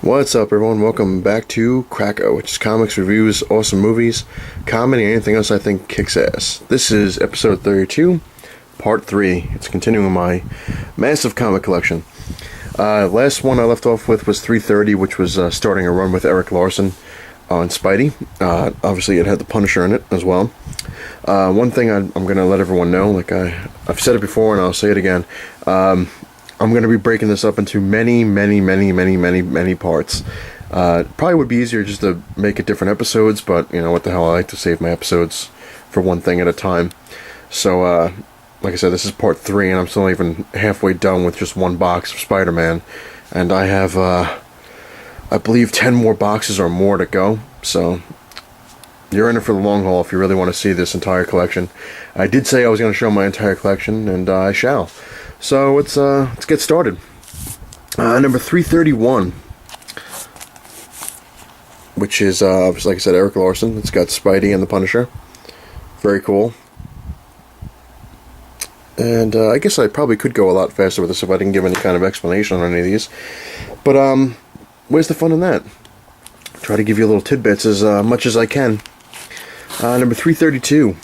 What's up, everyone? Welcome back to Cracka, which is comics, reviews, awesome movies, comedy, and anything else I think kicks ass. This is episode 32, part 3. It's continuing my massive comic collection. Last one I left off with was 330, which was starting a run with Erik Larsen on Spidey. Obviously, it had the Punisher in it as well. One thing I'm going to let everyone know, like I've said it before and I'll say it again, I'm going to be breaking this up into many parts. Probably would be easier just to make it different episodes, but you know what the hell, I like to save my episodes for one thing at a time. So, like I said, this is part 3, and I'm still not even halfway done with just one box of Spider-Man. And I have, I believe 10 more boxes or more to go, so you're in it for the long haul if you really want to see this entire collection. I did say I was going to show my entire collection, and I shall. So let's get started. Number 331, which is like I said, Erik Larsen. It's got Spidey and the Punisher. Very cool. And I guess I probably could go a lot faster with this if I didn't give any kind of explanation on any of these. But where's the fun in that? Try to give you little tidbits as much as I can. Number 332,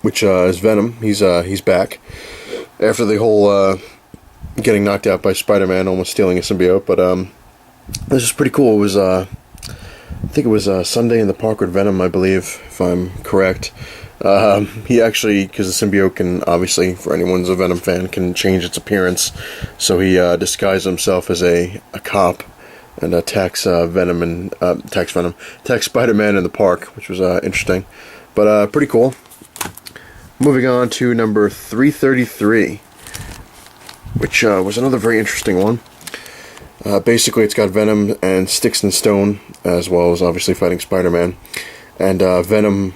which is Venom. He's back after the whole getting knocked out by Spider-Man, almost stealing a symbiote. But this is pretty cool. It was I think it was Sunday in the Park with Venom, I believe, if I'm correct. He actually, because the symbiote can, obviously, for anyone who's a Venom fan, can change its appearance. So he disguised himself as a cop and attacks Spider-Man in the park, which was interesting, but pretty cool. Moving on to number 333, which was another very interesting one. Basically, it's got Venom and Sticks and Stone, as well as obviously fighting Spider-Man. And Venom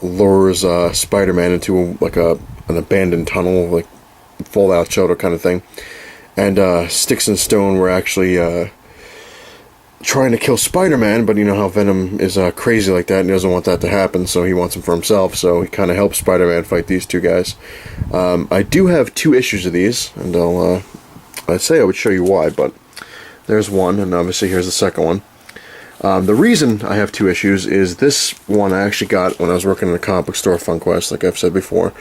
lures Spider-Man into an abandoned tunnel, like Fallout Shelter kind of thing. And Sticks and Stone were actually trying to kill Spider-Man, but you know how Venom is crazy like that, and he doesn't want that to happen, so he wants him for himself, so he kind of helps Spider-Man fight these two guys. I do have 2 issues of these, and I'd say I would show you why, but there's one, and obviously here's the second one. The reason I have 2 issues is this one I actually got when I was working in a comic book store, FunQuest, like I've said before,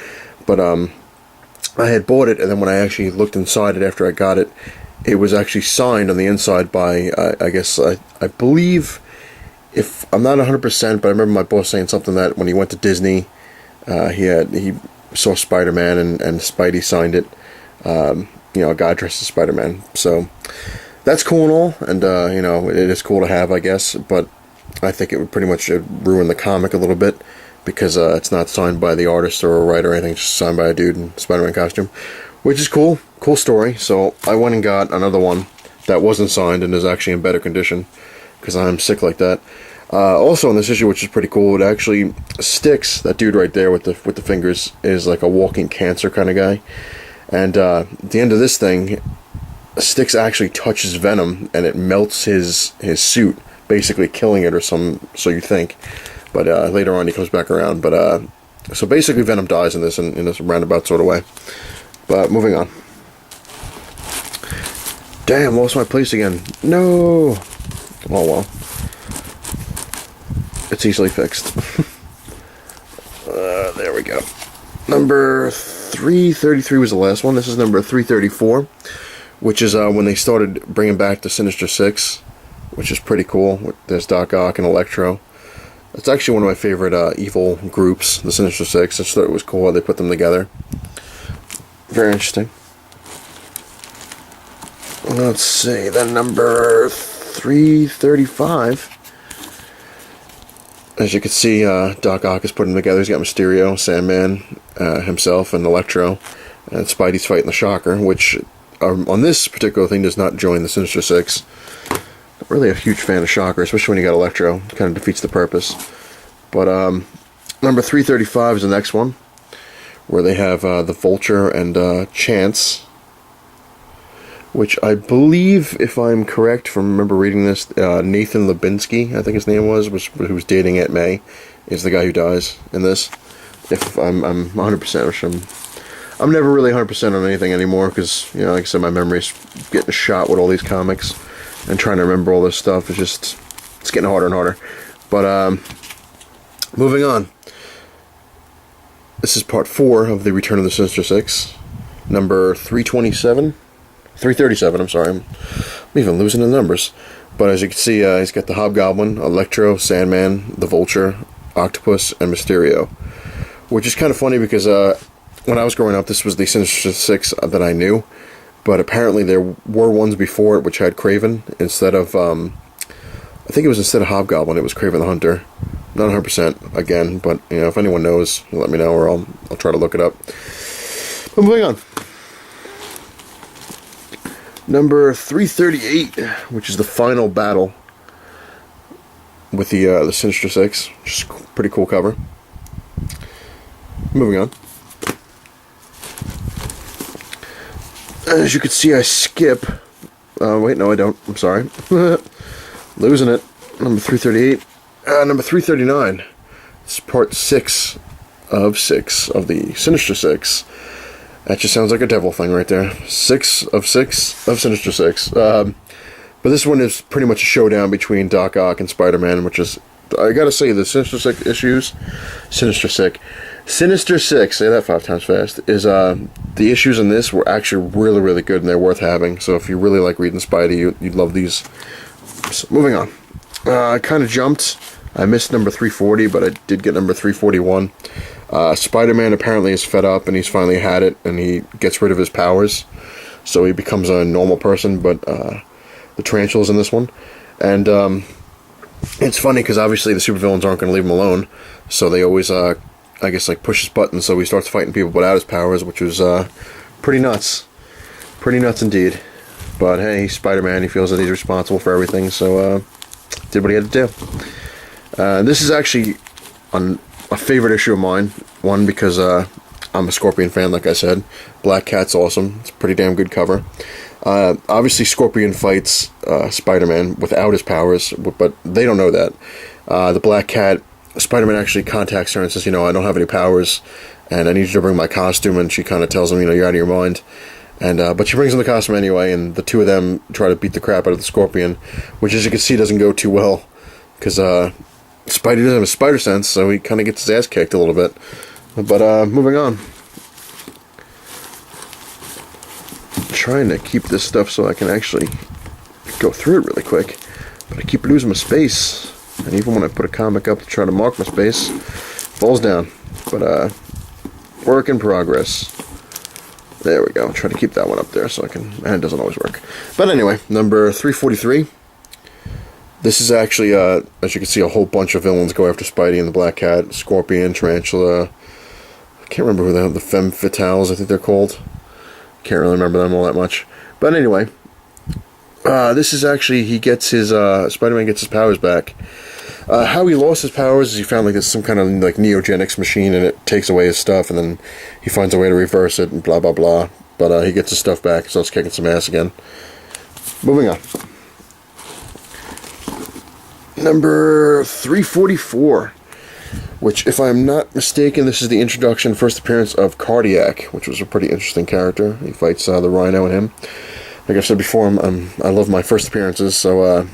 but I had bought it, and then when I actually looked inside it after I got it, it was actually signed on the inside by, I believe, if I'm not 100%, but I remember my boss saying something that when he went to Disney, he saw Spider-Man and Spidey signed it. A guy dressed as Spider-Man. So that's cool and all, and it is cool to have, I guess. But I think it would pretty much ruin the comic a little bit because it's not signed by the artist or a writer or anything, just signed by a dude in a Spider-Man costume, which is cool. Cool story. So I went and got another one that wasn't signed and is actually in better condition because I'm sick like that. Also in this issue, which is pretty cool, it actually Sticks, that dude right there with the fingers, is like a walking cancer kind of guy. And at the end of this thing, Sticks actually touches Venom and it melts his suit, basically killing it or so you think. But later on he comes back around. But so basically Venom dies in this roundabout sort of way. But moving on. Damn, lost my place again. No! Oh well. It's easily fixed. There we go. Number 333 was the last one. This is number 334, which is when they started bringing back the Sinister Six, which is pretty cool. There's Doc Ock and Electro. It's actually one of my favorite evil groups, the Sinister Six. I just thought it was cool how they put them together. Very interesting. Let's see, then number 335. As you can see, Doc Ock is putting them together. He's got Mysterio, Sandman, himself, and Electro. And Spidey's fighting the Shocker, which on this particular thing does not join the Sinister Six. Not really a huge fan of Shocker, especially when you got Electro. It kind of defeats the purpose. But number 335 is the next one, where they have the Vulture and Chance, which I believe, if I'm correct from remember reading this, Nathan Lubinsky, I think his name was who was dating Aunt May, is the guy who dies in this. If I'm 100% sure. I'm never really 100% on anything anymore because, like I said, my memory's getting shot with all these comics. and trying to remember all this stuff is just, it's getting harder and harder. But moving on. This is part 4 of the Return of the Sinister Six, number 337, I'm sorry, I'm even losing the numbers. But as you can see, he's got the Hobgoblin, Electro, Sandman, the Vulture, Octopus, and Mysterio. Which is kind of funny because when I was growing up, this was the Sinister Six that I knew. But apparently there were ones before it which had Kraven instead of, I think it was instead of Hobgoblin, it was Kraven the Hunter. Not 100% again, but you know, if anyone knows, let me know, or I'll try to look it up. But moving on. Number 338, which is the final battle with the Sinister Six, which is a pretty cool cover. Moving on. As you can see, I skip. Wait, no, I don't. I'm sorry. Losing it. Number 338. Number 339. It's part 6 of the Sinister Six. That just sounds like a devil thing right there. 6 of Sinister Six. But this one is pretty much a showdown between Doc Ock and Spider-Man, which is, I gotta say, the Sinister Six, say that 5 times fast, is, the issues in this were actually really, really good, and they're worth having. So if you really like reading Spidey, you'd love these. So, moving on. I kind of jumped. I missed number 340, but I did get number 341. Spider-Man apparently is fed up, and he's finally had it, and he gets rid of his powers. So he becomes a normal person, but the Tarantula's in this one. And it's funny, because obviously the supervillains aren't going to leave him alone. So they always, I guess, like, push his buttons, so he starts fighting people without his powers, which was pretty nuts. Pretty nuts indeed. But hey, he's Spider-Man, he feels that he's responsible for everything, so did what he had to do. This is actually a favorite issue of mine. One, because I'm a Scorpion fan, like I said. Black Cat's awesome. It's a pretty damn good cover. Obviously, Scorpion fights Spider-Man without his powers, but they don't know that. The Black Cat, Spider-Man actually contacts her and says, you know, I don't have any powers, and I need you to bring my costume, and she kind of tells him, you know, you're out of your mind. And but she brings him the costume anyway, and the two of them try to beat the crap out of the Scorpion, which, as you can see, doesn't go too well, because Spidey doesn't have a spider sense, so he kind of gets his ass kicked a little bit. But moving on. I'm trying to keep this stuff so I can actually go through it really quick, but I keep losing my space, and even when I put a comic up to try to mark my space, it falls down. But work in progress. There we go. Try to keep that one up there so I can, and it doesn't always work. But anyway, number 343. This is actually, as you can see, a whole bunch of villains go after Spidey and the Black Cat, Scorpion, Tarantula. I can't remember who the Femme Fatales, I think they're called. Can't really remember them all that much. But anyway, this is actually, he gets his, Spider-Man gets his powers back. How he lost his powers is he found like some kind of like neogenics machine, and it takes away his stuff, and then he finds a way to reverse it, and blah blah blah. But he gets his stuff back, so it's kicking some ass again. Moving on. Number 344, which, if I'm not mistaken, this is the introduction, first appearance of Cardiac, which was a pretty interesting character. He fights the Rhino and him. Like I've said before, I love my first appearances, so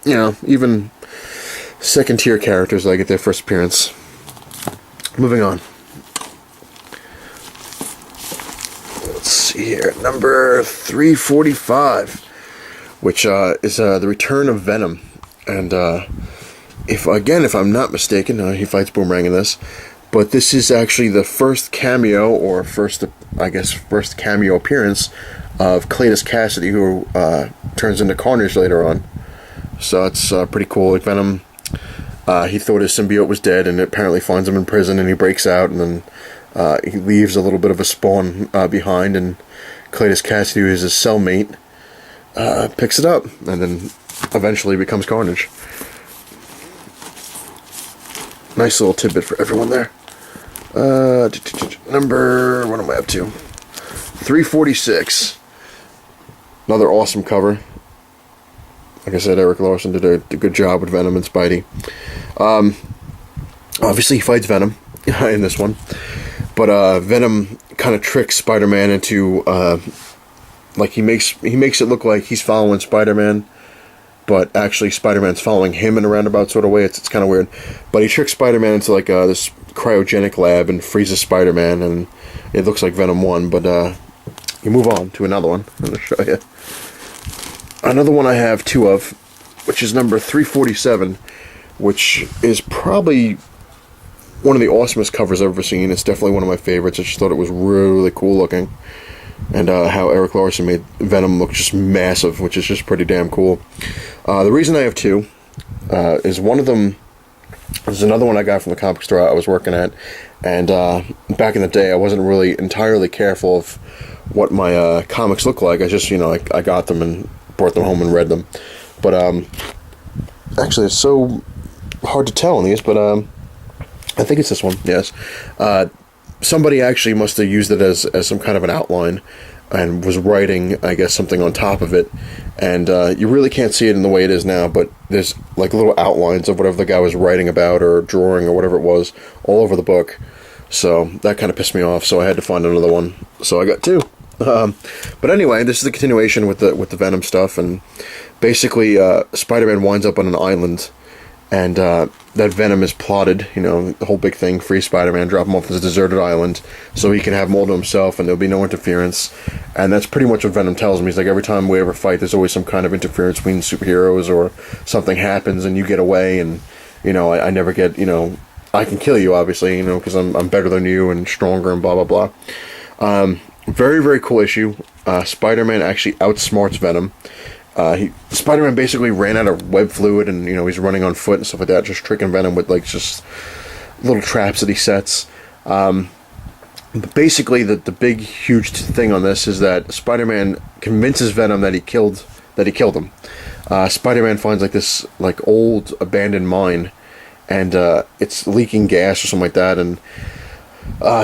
you know, even second-tier characters that get their first appearance. Moving on. Let's see here. Number 345, which is the return of Venom. And if I'm not mistaken, he fights Boomerang in this. But this is actually the first cameo, or first cameo appearance of Cletus Cassidy, who turns into Carnage later on. So it's pretty cool. Like Venom, he thought his symbiote was dead, and it apparently finds him in prison, and he breaks out, and then he leaves a little bit of a spawn behind, and Cletus Cassidy, who is his cellmate, picks it up, and then eventually becomes Carnage. Nice little tidbit for everyone there. Number, what am I up to? 346. Another awesome cover. Like I said, Eric Larson did a good job with Venom and Spidey. Obviously, he fights Venom in this one. But Venom kind of tricks Spider-Man into... like, he makes it look like he's following Spider-Man. but actually Spider-Man's following him in a roundabout sort of way. It's kind of weird. But he tricks Spider-Man into like this cryogenic lab and freezes Spider-Man, and it looks like Venom won. But you move on to another one. I'm going to show you. Another one I have two of, which is number 347, which is probably one of the awesomest covers I've ever seen. It's definitely one of my favorites. I just thought it was really cool looking. And how Eric Larson made Venom look just massive, which is just pretty damn cool. The reason I have two is one of them is another one I got from the comic store I was working at. And back in the day, I wasn't really entirely careful of what my comics look like. I just, I got them and brought them home and read them. But actually, it's so hard to tell in these, but I think it's this one, yes. Somebody actually must have used it as some kind of an outline and was writing, I guess, something on top of it. And you really can't see it in the way it is now, but there's like little outlines of whatever the guy was writing about or drawing or whatever it was all over the book. So that kind of pissed me off, so I had to find another one. So I got two. But anyway, this is the continuation with the Venom stuff, and basically Spider-Man winds up on an island, and that Venom is plotted, the whole big thing, free Spider-Man, drop him off this deserted island so he can have him all to himself and there'll be no interference. And that's pretty much what Venom tells him. He's like, every time we ever fight, there's always some kind of interference between superheroes, or something happens and you get away, and I never get, I can kill you, obviously, because I'm better than you and stronger and blah blah blah. Very, very cool issue. Spider-Man actually outsmarts Venom. Spider-Man basically ran out of web fluid, and he's running on foot and stuff like that, just tricking Venom with like just little traps that he sets. But basically, the big huge thing on this is that Spider-Man convinces Venom that he killed him. Spider-Man finds like this old abandoned mine, and it's leaking gas or something like that, and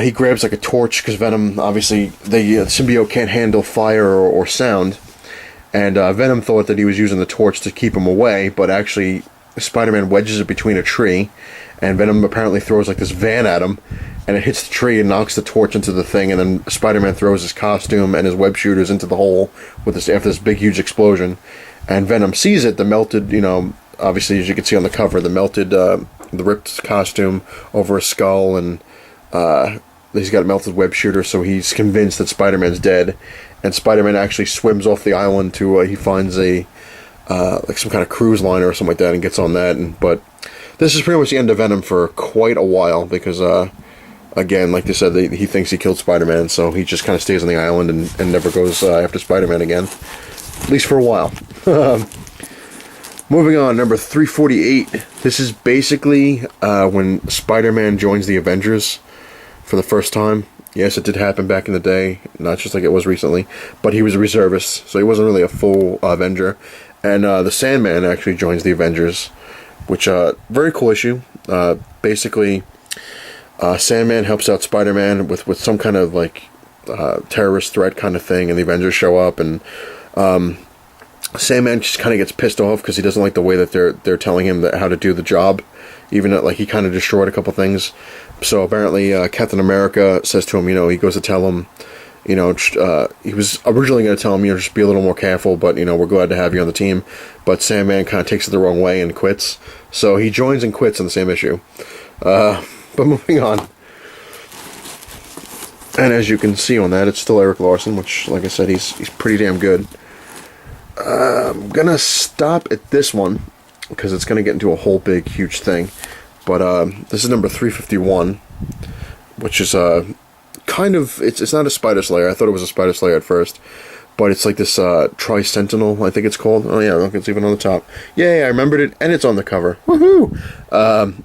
he grabs like a torch because Venom, obviously, the symbiote can't handle fire or sound. And Venom thought that he was using the torch to keep him away, but actually Spider-Man wedges it between a tree, and Venom apparently throws like this van at him, and it hits the tree and knocks the torch into the thing, and then Spider-Man throws his costume and his web shooters into the hole after this big huge explosion. And Venom sees it, the melted, obviously as you can see on the cover, the ripped costume over a skull, and he's got a melted web shooter, so he's convinced that Spider-Man's dead. And Spider-Man actually swims off the island to he finds a like some kind of cruise liner or something like that and gets on that. But this is pretty much the end of Venom for quite a while, because again, like they said, he thinks he killed Spider-Man, so he just kind of stays on the island and never goes after Spider-Man again, at least for a while. Moving on, number 348. This is basically when Spider-Man joins the Avengers for the first time. Yes, it did happen back in the day, not just like it was recently, but he was a reservist, so he wasn't really a full Avenger. And the Sandman actually joins the Avengers, which, very cool issue. Basically, Sandman helps out Spider-Man with some kind of, terrorist threat kind of thing, and the Avengers show up, and Sandman just kind of gets pissed off because he doesn't like the way that they're telling him how to do the job, even though, he kind of destroyed a couple things. So apparently Captain America says to him, he goes to tell him, he was originally going to tell him, just be a little more careful, but, we're glad to have you on the team. But Sandman kind of takes it the wrong way and quits. So he joins and quits in the same issue. But moving on. And as you can see on that, it's still Eric Larson, which, like I said, he's pretty damn good. I'm going to stop at this one, because it's going to get into a whole big, huge thing. But this is number 351, which is kind of, it's not a Spider Slayer. I thought it was a Spider Slayer at first, but it's like this Tri-Sentinel, I think it's called. Oh yeah, look, it's even on the top. Yay, I remembered it, and it's on the cover. Woohoo!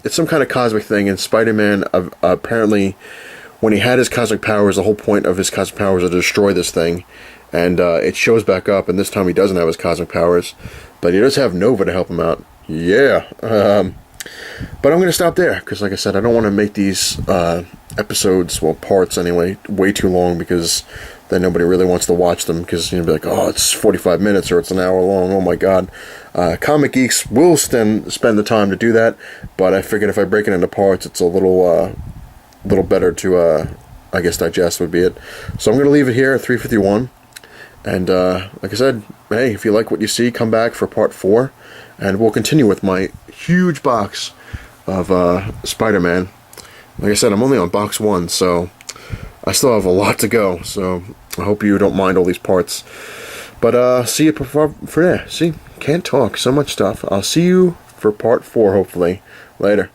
It's some kind of cosmic thing, and Spider-Man apparently, when he had his cosmic powers, the whole point of his cosmic powers is to destroy this thing, and it shows back up, and this time he doesn't have his cosmic powers, but he does have Nova to help him out. Yeah. But I'm going to stop there, because like I said, I don't want to make these episodes, parts anyway, way too long, because then nobody really wants to watch them, because you'll be like, oh, it's 45 minutes, or it's an hour long, oh my god. Comic Geeks will spend the time to do that, but I figured if I break it into parts, it's a little better to, I guess, digest would be it. So I'm going to leave it here at 351, And like I said, hey, if you like what you see, come back for part 4, and we'll continue with my huge box of Spider-Man. Like I said, I'm only on box 1, so I still have a lot to go. So I hope you don't mind all these parts. But see you for there. See, can't talk, so much stuff. I'll see you for part 4, hopefully. Later.